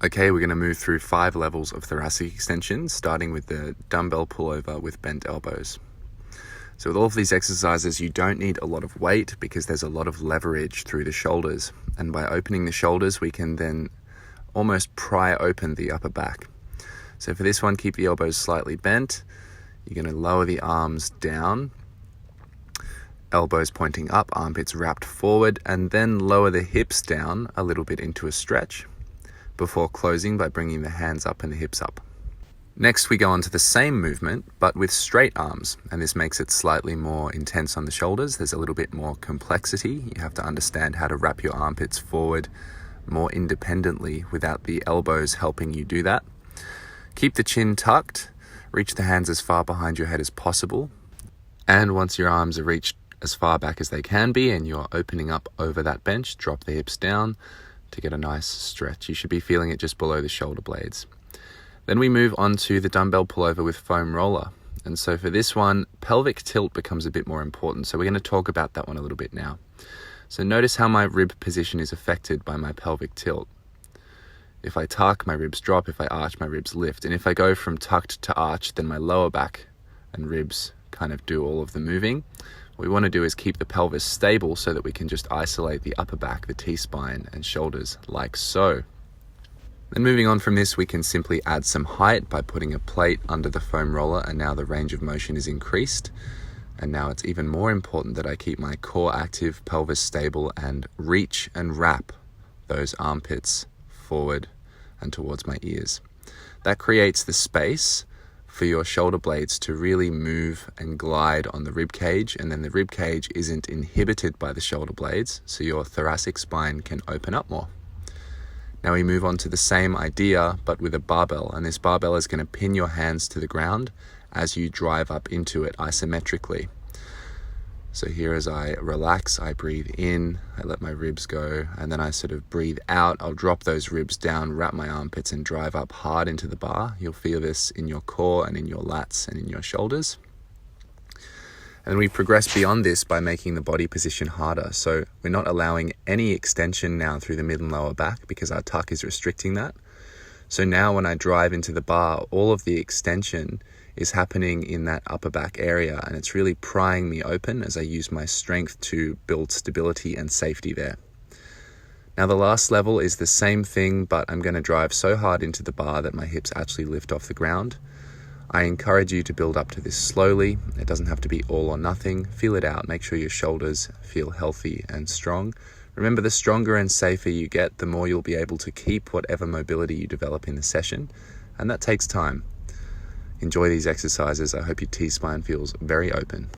Okay, we're going to move through 5 levels of thoracic extension, starting with the dumbbell pullover with bent elbows. So with all of these exercises, you don't need a lot of weight because there's a lot of leverage through the shoulders. And by opening the shoulders, we can then almost pry open the upper back. So for this one, keep the elbows slightly bent. You're going to lower the arms down, elbows pointing up, armpits wrapped forward, and then lower the hips down a little bit into a stretch before closing by bringing the hands up and the hips up. Next, we go on to the same movement, but with straight arms, and this makes it slightly more intense on the shoulders. There's a little bit more complexity. You have to understand how to wrap your armpits forward more independently without the elbows helping you do that. Keep the chin tucked, reach the hands as far behind your head as possible, and once your arms are reached as far back as they can be and you're opening up over that bench, drop the hips down to get a nice stretch. You should be feeling it just below the shoulder blades. Then we move on to the dumbbell pullover with foam roller. And so for this one, pelvic tilt becomes a bit more important. So we're going to talk about that one a little bit now. So notice how my rib position is affected by my pelvic tilt. If I tuck, my ribs drop. If I arch, my ribs lift. And if I go from tucked to arch, then my lower back and ribs kind of do all of the moving. What we want to do is keep the pelvis stable so that we can just isolate the upper back, the T-spine and shoulders like so. Then moving on from this, we can simply add some height by putting a plate under the foam roller, and now the range of motion is increased. And now it's even more important that I keep my core active, pelvis stable, and reach and wrap those armpits forward and towards my ears. That creates the space for your shoulder blades to really move and glide on the rib cage, and then the rib cage isn't inhibited by the shoulder blades, so your thoracic spine can open up more. Now we move on to the same idea, but with a barbell, and this barbell is going to pin your hands to the ground as you drive up into it isometrically. So here as I relax, I breathe in, I let my ribs go, and then I sort of breathe out. I'll drop those ribs down, wrap my armpits, and drive up hard into the bar. You'll feel this in your core and in your lats and in your shoulders. And we progress beyond this by making the body position harder. So we're not allowing any extension now through the mid and lower back because our tuck is restricting that. So now when I drive into the bar, all of the extension is happening in that upper back area, and it's really prying me open as I use my strength to build stability and safety there. Now the last level is the same thing, but I'm going to drive so hard into the bar that my hips actually lift off the ground. I encourage you to build up to this slowly. It doesn't have to be all or nothing. Feel it out. Make sure your shoulders feel healthy and strong. Remember, the stronger and safer you get, the more you'll be able to keep whatever mobility you develop in the session, and that takes time. Enjoy these exercises. I hope your T-spine feels very open.